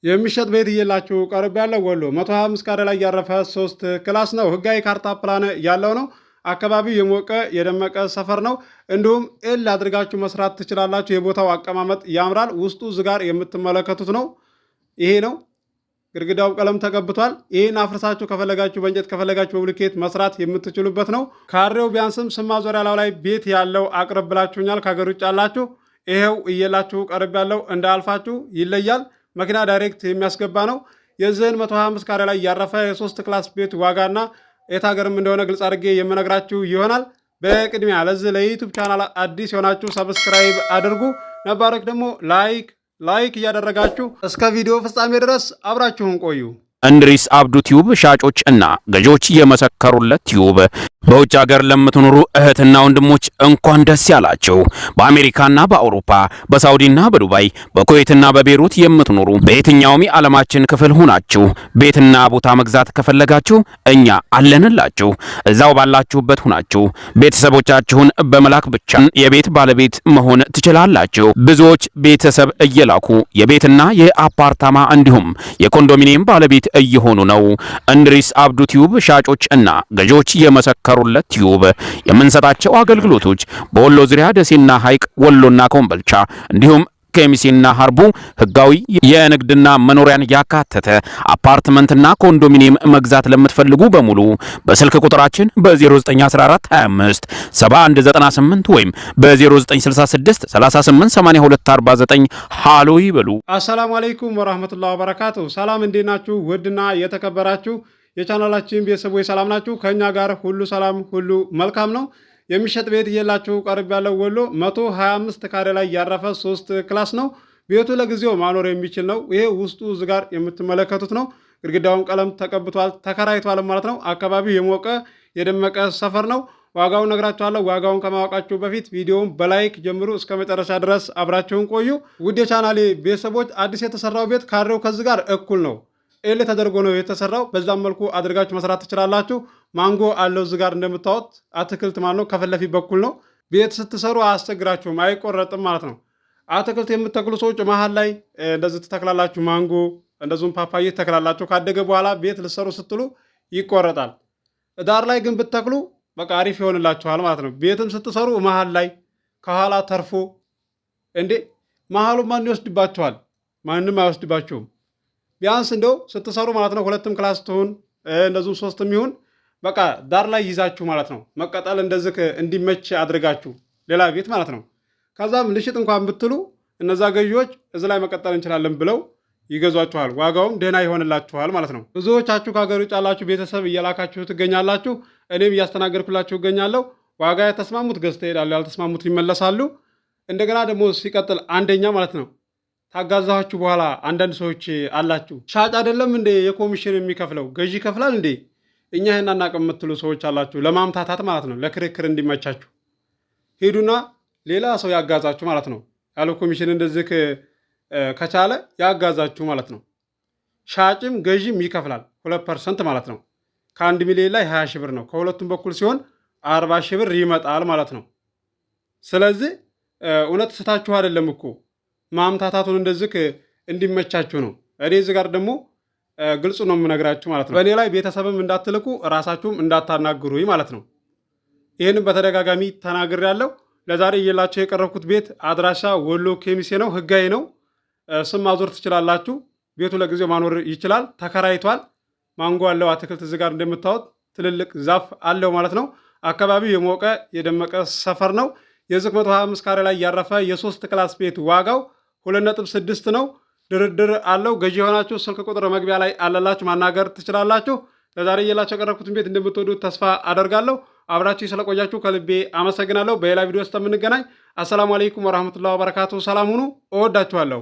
የሚሸጥ ቤት እየላችሁ ቀርብ ያለው ወሎ 125 ካሬ ላይ ያረፈ 3 ክላስ ነው። ህጋዊ ካርታ ፕላን ያለው ነው። አካባቢው የሞቀ የደመቀ ሰፈር ነው። እንዲሁም ኤል አድርጋችሁ መስራት ትችላላችሁ። የቦታው አቀማመጥ ያምራል። ውስጡ ዝጋር የምትመለከቱት ነው። ይሄ ነው። ግድግዳው ቀለም ተቀብቷል። ይህን አፍርሳችሁ ከፈለጋችሁ በእንጨት ከፈለጋችሁ በብሎኬት መስራት የምትችሉበት ነው። ካሬው ቢያንስም ስም ማዞሪያ ላይ ቤት ያለው አቅርብ ብላችሁኛል። ከሀገር ውጭ ያላችሁ ይሄው እየላችሁ ቀርብ ያለው እንዳልፋችሁ ይለያል። መኪና ዳይሬክት የሚያስገባ ነው። የዚህን 125 ካሬ ላይ ያረፈ የሶስት ክላስ ቤት ዋጋና የት ሀገርም እንደሆነ ግልጽ አድርጌ የምነግራችሁ ይሆናል። በቅድሚያ ለዚህ ለዩቲዩብ ቻናል አዲስ የሆናችሁ ሰብስክራይብ አድርጉ። ነባሮች ደግሞ ላይክ እያደረጋችሁ እስከ ቪዲዮ ፍጻሜ ድረስ አብራችሁን ቆዩ። እንድሪስ አብዱ ቲዩብ ሻጮች እና ገዢዎች የመሰከሩለት ቲዩብ። በውጭ ሀገር ለምትኖሩ እህትና ወንድሞች እንኳን ደስ ያላችሁ። በአሜሪካና በአውሮፓ በሳውዲና በዱባይ በኩዌትና በቤሩት የምትኖሩ በየትኛውም የዓለማችን ክፍል ሆናችሁ ቤትና ቦታ መግዛት ከፈለጋችሁ እኛ አለንላችሁ። እዛው ባላችሁበት ሆናችሁ ቤተሰቦቻችሁን በመላክ ብቻ የቤት ባለቤት መሆን ትችላላችሁ። ብዙዎች ቤተሰብ እየላኩ የቤትና የአፓርታማ እንዲሁም የኮንዶሚኒየም ባለቤት እየሆኑ ነው። እንድሪስ አብዱ ቲዩብ ሻጮች እና ገዢዎች የመሰከሩለት ቲዩብ የምንሰጣቸው አገልግሎቶች በወሎ ዙሪያ ደሴና ሐይቅ፣ ወሎና ኮምቦልቻ እንዲሁም ከሚሴና ሀርቡ ህጋዊ የንግድና መኖሪያን ያካተተ አፓርትመንትና ኮንዶሚኒየም መግዛት ለምትፈልጉ በሙሉ በስልክ ቁጥራችን በ0914 25 7198 ወይም በ0966 38 82 49 ሃሎ ይበሉ። አሰላሙ አለይኩም ወራህመቱላሂ ወበረካቱ። ሰላም እንዴት ናችሁ? ውድና የተከበራችሁ የቻናላችን ቤተሰቦች ሰላም ናችሁ? ከኛ ጋር ሁሉ ሰላም ሁሉ መልካም ነው። የሚሸጥ ቤት እየላችሁ ቀርብ ያለው ወሎ 125 ካሬ ላይ ያረፈ 3 ክላስ ነው። ቤቱ ለጊዜው ማኖር የሚችል ነው። ይሄ ውስጡ ዝጋር የምትመለከቱት ነው። ግድግዳውን ቀለም ተቀብቷል፣ ተከራይቷል ማለት ነው። አካባቢው የሞቀ የደመቀ ሰፈር ነው። ዋጋውን ነግራችኋለሁ። ዋጋውን ከማወቃችሁ በፊት ቪዲዮውን በላይክ ጀምሩ፣ እስከ መጨረሻ ድረስ አብራችሁን ቆዩ። ውድ የቻናሌ ቤተሰቦች አዲስ የተሰራው ቤት ካሬው ከዚህ ጋር እኩል ነው። ኤል ተደርጎ ነው የተሰራው። በዛም መልኩ አድርጋችሁ መስራት ትችላላችሁ። ማንጎ አለው እዚህ ጋር እንደምታዩት አትክልት ማለት ነው። ከፊት ለፊት በኩል ነው። ቤት ስትሰሩ አያስቸግራችሁም፣ አይቆረጥም ማለት ነው። አትክልት የምትተክሉ ሰዎች መሀል ላይ እንደዚህ ትተክላላችሁ። ማንጎ እንደዚሁም ፓፓዬ ትተክላላችሁ። ካደገ በኋላ ቤት ልሰሩ ስትሉ ይቆረጣል። ዳር ላይ ግን ብትተክሉ በቃ አሪፍ ይሆንላችኋል ማለት ነው። ቤትም ስትሰሩ መሀል ላይ ከኋላ ተርፎ እንዴ መሀሉ ማን ይወስድባችኋል? ማንም አይወስድባችሁም። ቢያንስ እንደው ስትሰሩ ማለት ነው ሁለትም ክላስ ትሁን እንደዚሁም ሶስትም ይሁን በቃ ዳር ላይ ይዛችሁ ማለት ነው መቀጠል እንደዚህ እንዲመች አድርጋችሁ ሌላ ቤት ማለት ነው። ከዛም ልሽጥ እንኳን ብትሉ እነዛ ገዢዎች እዚህ ላይ መቀጠል እንችላለን ብለው ይገዟችኋል። ዋጋውም ደህና ይሆንላችኋል ማለት ነው። ብዙዎቻችሁ ከሀገር ውጭ ያላችሁ ቤተሰብ እየላካችሁ ትገኛላችሁ። እኔም እያስተናገድኩላችሁ እገኛለሁ። ዋጋ የተስማሙት ገዝተው ይሄዳሉ፣ ያልተስማሙት ይመለሳሉ። እንደገና ደግሞ ሲቀጥል አንደኛ ማለት ነው ታጋዛችሁ በኋላ አንዳንድ ሰዎች አላችሁ፣ ሻጭ አይደለም እንዴ የኮሚሽን የሚከፍለው ገዢ ይከፍላል እንዴ እኛ ይህን አናውቅም የምትሉ ሰዎች አላችሁ። ለማምታታት ማለት ነው፣ ለክርክር እንዲመቻችሁ ሄዱና ሌላ ሰው ያጋዛችሁ ማለት ነው። ያለ ኮሚሽን እንደዚህ ከቻለ ያጋዛችሁ ማለት ነው። ሻጭም ገዢም ይከፍላል 2% ማለት ነው። ከ1 ሚሊዮን ላይ 20 ሺህ ብር ነው። ከሁለቱም በኩል ሲሆን 40 ሺህ ብር ይመጣል ማለት ነው። ስለዚህ እውነት ስታችሁ አይደለም እኮ ማምታታቱን እንደዚህ እንዲመቻችሁ ነው። እኔ እዚህ ጋር ደግሞ ግልጹ ነው የምነግራችሁ ማለት ነው። በእኔ ላይ ቤተሰብም እንዳትልኩ ራሳችሁም እንዳታናግሩኝ ማለት ነው። ይህንም በተደጋጋሚ ተናግሬያለሁ። ለዛሬ እየላችሁ የቀረብኩት ቤት አድራሻ ወሎ ኬሚሴ ነው። ህጋዊ ነው። ስም ማዞር ትችላላችሁ። ቤቱ ለጊዜው ማኖር ይችላል። ተከራይቷል። ማንጎ አለው። አትክልት እዚህ ጋር እንደምታዩት ትልልቅ ዛፍ አለው ማለት ነው። አካባቢው የሞቀ የደመቀ ሰፈር ነው። የዚህ 125 ካሬ ላይ ያረፈ የሶስት ክላስ ቤት ዋጋው 2.6 ነው። ድርድር አለው። ገዢ የሆናችሁ ስልክ ቁጥር መግቢያ ላይ አለላችሁ፣ ማናገር ትችላላችሁ። ለዛሬ እየላችሁ የቀረብኩትን ቤት እንደምትወዱት ተስፋ አደርጋለሁ። አብራችሁ ስለቆያችሁ ከልቤ አመሰግናለሁ። በሌላ ቪዲዮ ውስጥ የምንገናኝ። አሰላሙ አለይኩም ወራህመቱላሂ ወበረካቱ። ሰላም ሁኑ። እወዳችኋለሁ።